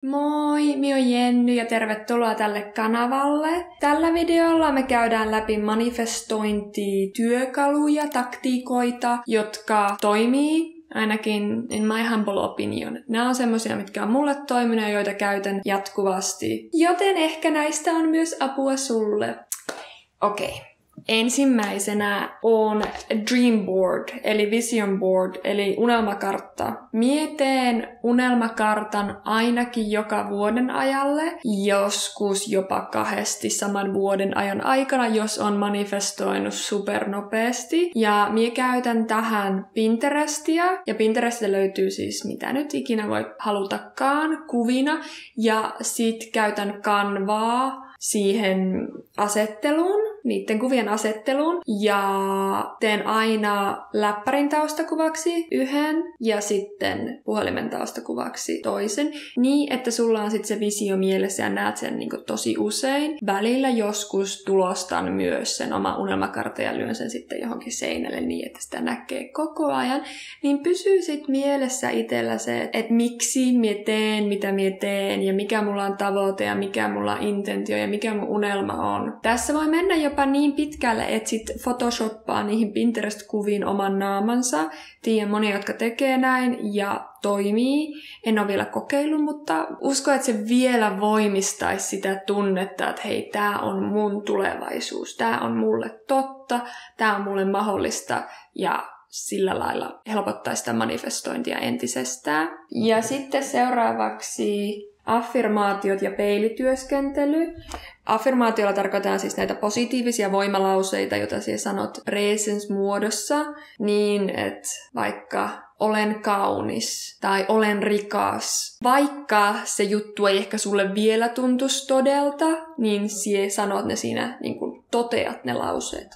Moi, minä oon Jenny ja tervetuloa tälle kanavalle. Tällä videolla me käydään läpi manifestointityökaluja, taktiikoita, jotka toimii, ainakin in my humble opinion. Nämä on semmosia, mitkä on mulle toiminut ja joita käytän jatkuvasti. Joten ehkä näistä on myös apua sulle. Okei. Ensimmäisenä on Dream Board, eli Vision Board, eli unelmakartta. Mie teen unelmakartan ainakin joka vuoden ajalle, joskus jopa 2 saman vuoden ajan aikana, jos on manifestoinut supernopeasti. Ja mie käytän tähän Pinterestia, ja Pinterestistä löytyy siis mitä nyt ikinä voi halutakaan kuvina, ja sit käytän Canvaa siihen asetteluun, niiden kuvien asetteluun, ja teen aina läppärin taustakuvaksi yhden ja sitten puhelimen taustakuvaksi toisen, niin että sulla on sitten se visio mielessä ja näet sen niinku tosi usein. Välillä joskus tulostan myös sen oma unelmakartan ja lyön sen sitten johonkin seinälle niin, että sitä näkee koko ajan, niin pysyy sitten mielessä itsellä se, että miksi mie teen, mitä mie teen ja mikä mulla on tavoite ja mikä mulla on intentio ja mikä mun unelma on. Tässä voi mennä jopa niin pitkälle, että sit photoshoppaa niihin Pinterest-kuviin oman naamansa. Tiedän monia, jotka tekee näin ja toimii. En ole vielä kokeillut, mutta uskon, että se vielä voimistaisi sitä tunnetta, että hei, tää on mun tulevaisuus. Tää on mulle totta, tää on mulle mahdollista ja sillä lailla helpottaisi sitä manifestointia entisestään. Ja sitten seuraavaksi affirmaatiot ja peilityöskentely. Affirmaatiolla tarkoitetaan siis näitä positiivisia voimalauseita, joita siellä sanot presence-muodossa, niin että vaikka olen kaunis tai olen rikas. Vaikka se juttu ei ehkä sulle vielä tuntuisi todelta, niin sie sanot ne siinä, niin kuin toteat ne lauseet.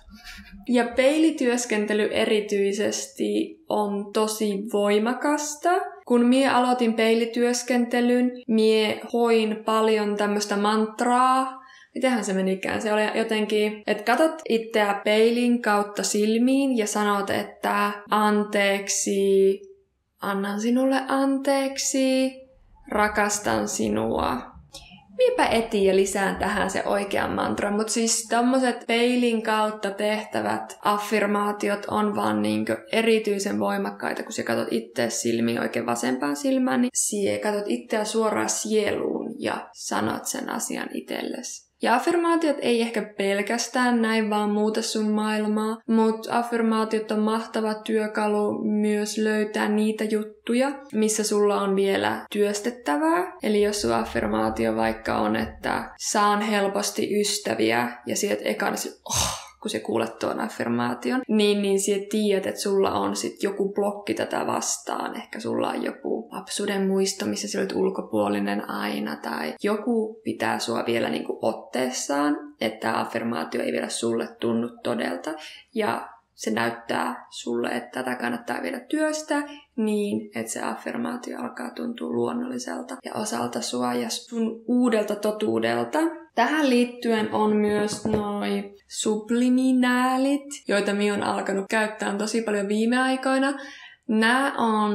Ja peilityöskentely erityisesti on tosi voimakasta. Kun mie aloitin peilityöskentelyn, mie hoin paljon tämmöistä mantraa. Mitenhän se menikään? Se oli jotenkin, että katot itseä peilin kautta silmiin ja sanot, että anteeksi, annan sinulle anteeksi, rakastan sinua. Miepä etin ja lisään tähän se oikean mantran, mutta siis tommoset peilin kautta tehtävät affirmaatiot on vaan niinkö erityisen voimakkaita, kun sä katot itse silmiin oikein vasempaan silmään, niin sie katot itseä suoraan sieluun ja sanot sen asian itsellesi. Ja affirmaatiot ei ehkä pelkästään näin vaan muuta sun maailmaa, mutta affirmaatiot on mahtava työkalu myös löytää niitä juttuja, missä sulla on vielä työstettävää. Eli jos sun affirmaatio vaikka on, että saan helposti ystäviä ja sieltä ekana kun sä kuulet tuon affirmaation, niin sä tiedät, että sulla on sit joku blokki tätä vastaan. Ehkä sulla on joku lapsuuden muisto, missä sä olet ulkopuolinen aina, tai joku pitää sua vielä niinku otteessaan, että affirmaatio ei vielä sulle tunnu todelta, ja se näyttää sulle, että tätä kannattaa vielä työstää, niin että se affirmaatio alkaa tuntua luonnolliselta ja osalta sua ja sun uudelta totuudelta. Tähän liittyen on myös noi subliminaalit, joita minä olen alkanut käyttää tosi paljon viime aikoina. Nämä on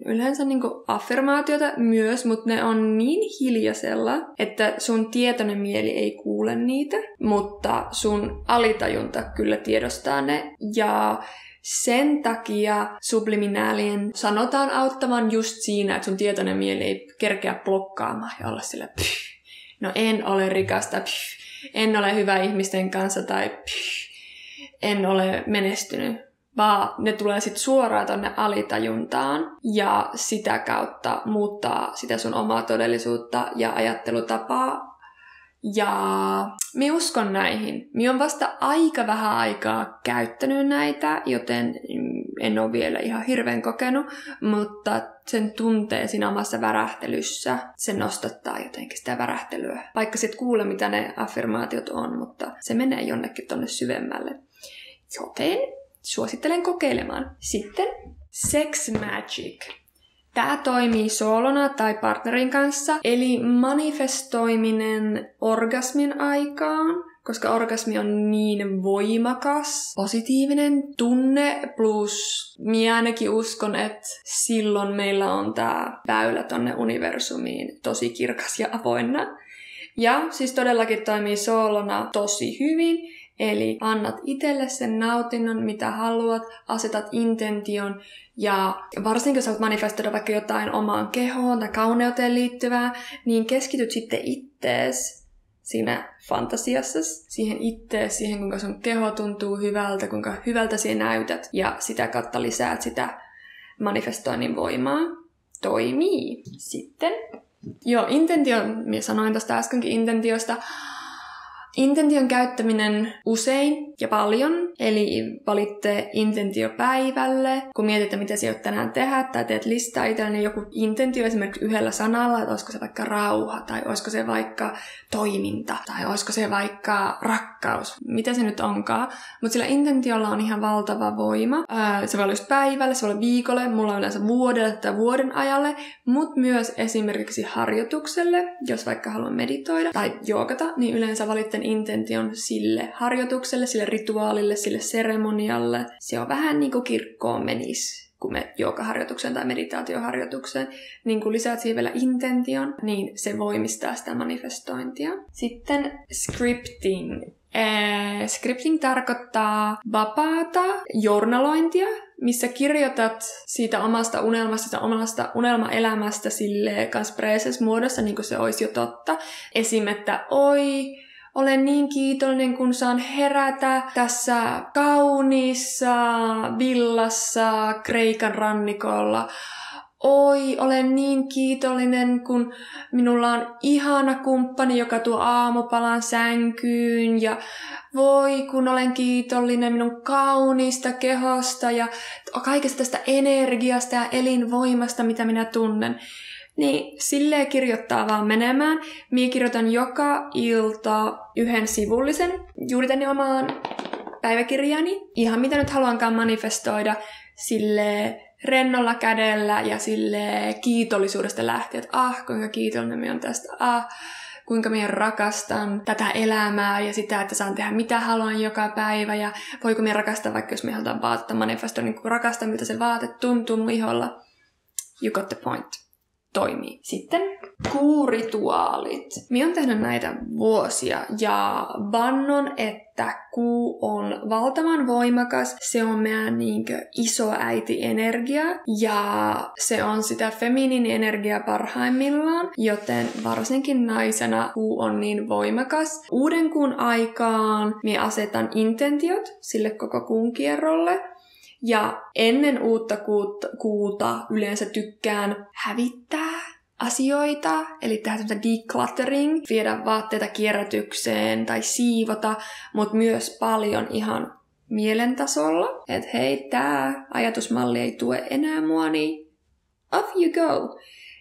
yleensä niinku affirmaatiota myös, mutta ne on niin hiljaisella, että sun tietoinen mieli ei kuule niitä, mutta sun alitajunta kyllä tiedostaa ne. Ja sen takia subliminaalien sanotaan auttavan just siinä, että sun tietoinen mieli ei kerkeä blokkaamaan ja olla sillä no en ole rikasta, en ole hyvä ihmisten kanssa tai en ole menestynyt. Vaan ne tulee sitten suoraan tonne alitajuntaan ja sitä kautta muuttaa sitä sun omaa todellisuutta ja ajattelutapaa. Ja minä uskon näihin. Minä olen vasta aika vähän aikaa käyttänyt näitä, joten en ole vielä ihan hirveän kokenut, mutta sen tuntee siinä omassa värähtelyssä. Se nostattaa jotenkin sitä värähtelyä. Vaikka sit kuule, mitä ne affirmaatiot on, mutta se menee jonnekin tonne syvemmälle. Joten suosittelen kokeilemaan. Sitten Sex Magic. Tää toimii soolona tai partnerin kanssa, eli manifestoiminen orgasmin aikaan, koska orgasmi on niin voimakas, positiivinen tunne, plus minä ainakin uskon, että silloin meillä on tää väylä tonne universumiin tosi kirkas ja avoinna. Ja siis todellakin toimii soolona tosi hyvin, eli annat itselle sen nautinnon, mitä haluat, asetat intention, ja varsinkin jos haluat manifestoida vaikka jotain omaan kehoon tai kauneuteen liittyvää, niin keskityt sitten ittees siinä fantasiassa, siihen ittees, siihen kuinka sun keho tuntuu hyvältä, kuinka hyvältä sinä näytät, ja sitä kautta lisäät sitä manifestoinnin voimaa. Toimii. Sitten intentio, minä sanoin tuosta äskenkin intentiosta. Intention käyttäminen usein ja paljon, eli valitte intentio päivälle, kun mietitte, mitä sinä tänään tehdä, tai teet listaa itselleni joku intentio esimerkiksi yhdellä sanalla, että olisiko se vaikka rauha, tai olisiko se vaikka toiminta, tai olisiko se vaikka rakkaus, mitä se nyt onkaan. Mutta sillä intentiolla on ihan valtava voima. Se voi olla just päivälle, se voi olla viikolle, mulla on yleensä vuodelle tai vuoden ajalle, mutta myös esimerkiksi harjoitukselle, jos vaikka haluan meditoida tai joogata, niin yleensä valitten intention sille harjoitukselle, sille rituaalille, sille seremonialle. Se on vähän niin kuin kirkkoon menisi, kun me joogaharjoitukseen tai meditaatioharjoitukseen, niin kun lisäät siihen vielä intention, niin se voimistaa sitä manifestointia. Sitten scripting. Scripting tarkoittaa vapaata journalointia, missä kirjoitat siitä omasta unelmasta, omasta unelmaelämästä silleen kans muodossa, niin kuin se olisi jo totta. Esim. Että olen niin kiitollinen, kun saan herätä tässä kauniissa villassa Kreikan rannikolla. Olen niin kiitollinen, kun minulla on ihana kumppani, joka tuo aamupalan sänkyyn. Ja kun olen kiitollinen minun kauniista kehosta ja kaikesta tästä energiasta ja elinvoimasta, mitä minä tunnen. Niin silleen kirjoittaa vaan menemään. Minä kirjoitan joka ilta yhden sivullisen juuri tänne omaan päiväkirjani. Ihan mitä nyt haluankaan manifestoida sille rennolla kädellä ja sille kiitollisuudesta lähtien, että kuinka kiitollinen minä olen tästä, kuinka minä rakastan tätä elämää ja sitä, että saan tehdä mitä haluan joka päivä ja voiko minä rakastaa, vaikka jos minä halutaan vaatetta manifestoida, niin rakastan, miltä se vaate tuntuu mun iholla. You got the point. Toimii. Sitten kuurituaalit. Minä olen tehnyt näitä vuosia ja vannon, että kuu on valtavan voimakas. Se on meidän isoäiti-energia ja se on sitä feminiinienergiaa parhaimmillaan, joten varsinkin naisena kuu on niin voimakas. Uuden kuun aikaan minä asetan intentiot sille koko kuun kierrolle. Ja ennen uutta kuuta yleensä tykkään hävittää asioita, eli tehdä tämmöistä decluttering, viedä vaatteita kierrätykseen tai siivota, mutta myös paljon ihan mielentasolla. Että hei, tää ajatusmalli ei tue enää mua, niin off you go.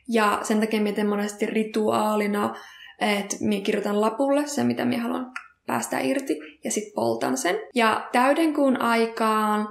Ja sen takia mä teen monesti rituaalina, että mä kirjoitan lapulle sen, mitä mä haluan päästä irti, ja sit poltan sen. Ja täydenkuun aikaan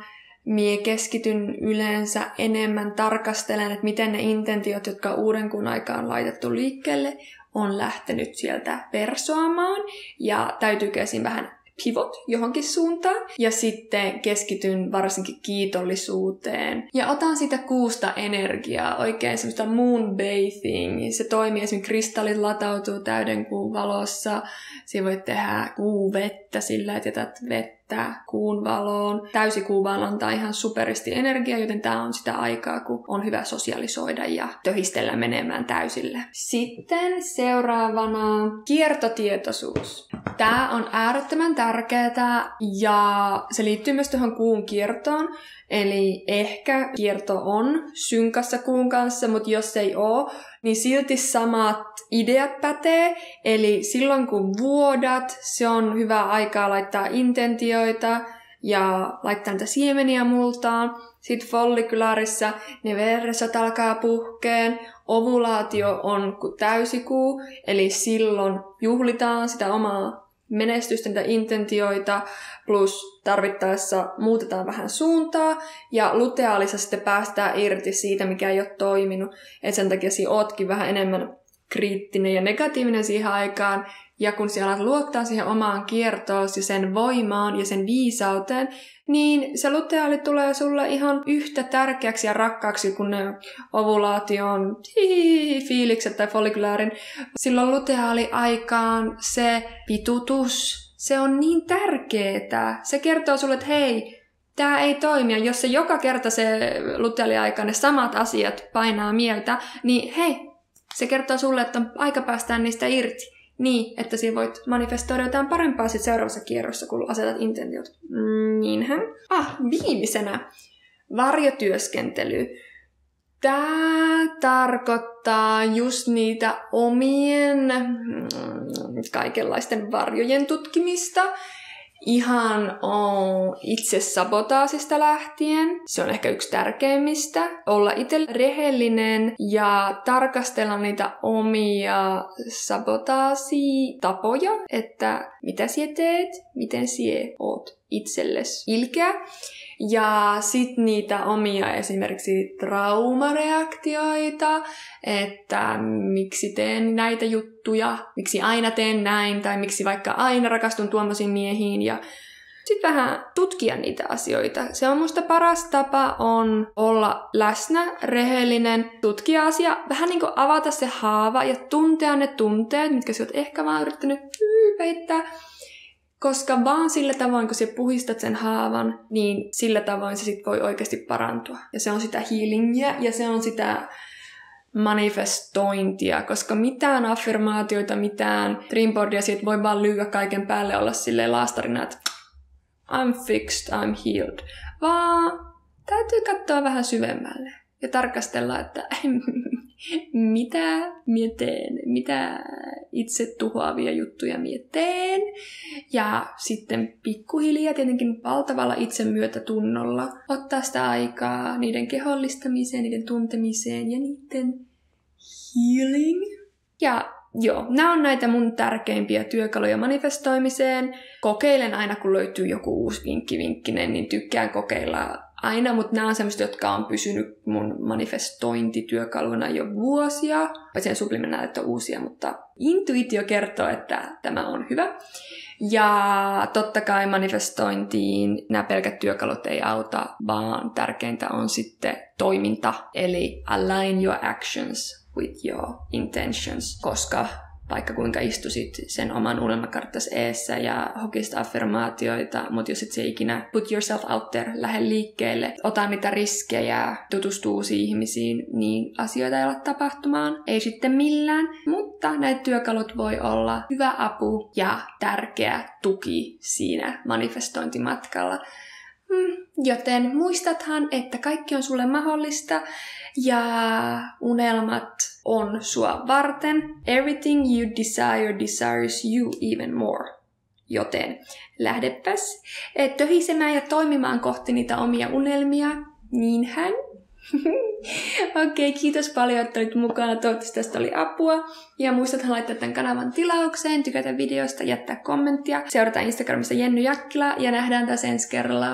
mie keskityn yleensä enemmän tarkastelemaan, että miten ne intentiot, jotka uuden kuun aikaan laitettu liikkeelle, on lähtenyt sieltä persoamaan. Ja täytyykö esim. Vähän pivot johonkin suuntaan. Ja sitten keskityn varsinkin kiitollisuuteen. Ja otan sitä kuusta energiaa, oikein semmoista moonbathing. Se toimii, esimerkiksi kristallit latautuu täyden kuun valossa. Siinä voit tehdä kuuvettä sillä, että jätät vettä kuun valoon. Täysikuu vaan antaa ihan superisti energiaa, joten tää on sitä aikaa, kun on hyvä sosialisoida ja töhistellä menemään täysille. Sitten seuraavana kiertotietoisuus. Tää on äärettömän tärkeää ja se liittyy myös tuohon kuun kiertoon. Eli ehkä kierto on synkassa kuun kanssa, mutta jos ei oo, niin silti samat ideat pätee. Eli silloin kun vuodat, se on hyvä aikaa laittaa intentioita ja laittaa niitä siemeniä multaan. Sitten follikulaarissa ne verresot alkaa puhkeen. Ovulaatio on täysikuu, eli silloin juhlitaan sitä omaa menestystä, niitä intentioita, plus tarvittaessa muutetaan vähän suuntaa, ja luteaalissa sitten päästään irti siitä, mikä ei ole toiminut. Et sen takia siinä ootkin vähän enemmän kriittinen ja negatiivinen siihen aikaan, ja kun siellä alat luottaa siihen omaan kiertoon ja sen voimaan ja sen viisauteen, niin se luteaali tulee sulle ihan yhtä tärkeäksi ja rakkaaksi kuin ne ovulaation fiilikset tai follikulaarin. Silloin luteaali-aikaan se pitutus, se on niin tärkeetä. Se kertoo sulle, että hei, tää ei toimi. Ja jos se joka kerta se luteaali-aikaan ne samat asiat painaa mieltä, niin hei, se kertoo sulle, että on aika päästään niistä irti. Niin, että siinä voit manifestoida jotain parempaa sit seuraavassa kierrossa, kun asetat intentiot. Niinhän. Viimeisenä. Varjotyöskentely. Tää tarkoittaa just niitä omien kaikenlaisten varjojen tutkimista. Ihan itsesabotaasista lähtien. Se on ehkä yksi tärkeimmistä. Olla itse rehellinen ja tarkastella niitä omia sabotaasitapoja, että mitä sie teet, miten sie oot itsellesi ilkeä. Ja sit niitä omia esimerkiksi traumareaktioita, että miksi teen näitä juttuja, miksi aina teen näin, tai miksi vaikka aina rakastun tuommoisiin miehiin, ja sit vähän tutkia niitä asioita. Se on musta paras tapa on olla läsnä, rehellinen, tutkia asia, vähän niin kuin avata se haava ja tuntea ne tunteet, mitkä sä oot ehkä vaan yrittänyt peittää. Koska vaan sillä tavoin, kun sä puhistat sen haavan, niin sillä tavoin se sit voi oikeasti parantua. Ja se on sitä healingia ja se on sitä manifestointia, koska mitään affirmaatioita, mitään dreamboardia siitä voi vaan lyödä kaiken päälle olla silleen laastarina, että I'm fixed, I'm healed. Vaan täytyy katsoa vähän syvemmälle ja tarkastella, että mitä mie teen, mitä itse tuhoavia juttuja mie teen. Ja sitten pikkuhiljaa tietenkin valtavalla itsemyötätunnolla ottaa sitä aikaa niiden kehollistamiseen, niiden tuntemiseen ja niiden healing. Ja joo, nämä on näitä mun tärkeimpiä työkaluja manifestoimiseen. Kokeilen aina, kun löytyy joku uusi vinkkinen, niin tykkään kokeilla aina, mutta nämä on sellaiset, jotka on pysynyt mun manifestointityökaluna jo vuosia. Paitsi ne subliminaalit on uusia, mutta intuitio kertoo, että tämä on hyvä. Ja totta kai manifestointiin nämä pelkät työkalut ei auta, vaan tärkeintä on sitten toiminta, eli align your actions with your intentions, koska vaikka kuinka istusit sen oman unelmakarttas eessä ja hokisit affirmaatioita, mutta jos et se ikinä put yourself out there, lähde liikkeelle, ota niitä riskejä, tutustu uusiin ihmisiin, niin asioita ei ole tapahtumaan, ei sitten millään, mutta näitä työkalut voi olla hyvä apu ja tärkeä tuki siinä manifestointimatkalla. Joten muistathan, että kaikki on sulle mahdollista ja unelmat on sua varten. Everything you desire desires you even more. Joten lähdepäs töhisemään ja toimimaan kohti niitä omia unelmia. Niinhän. Okei, kiitos paljon, että olit mukana. Toivottavasti tästä oli apua. Ja muistathan laittaa tämän kanavan tilaukseen, tykätä videosta, jättää kommenttia. Seurataan Instagramissa Jenny Jakkila ja nähdään taas ensi kerralla.